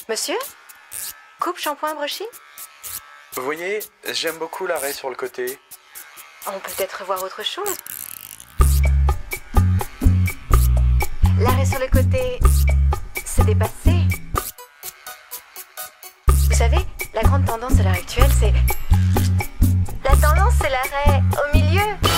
Monsieur? Coupe, shampoing, brushing? Vous voyez, j'aime beaucoup l'arrêt sur le côté. On peut peut-être voir autre chose. L'arrêt sur le côté, c'est dépassé. Vous savez, la grande tendance à l'heure actuelle, c'est... La tendance, c'est l'arrêt au milieu.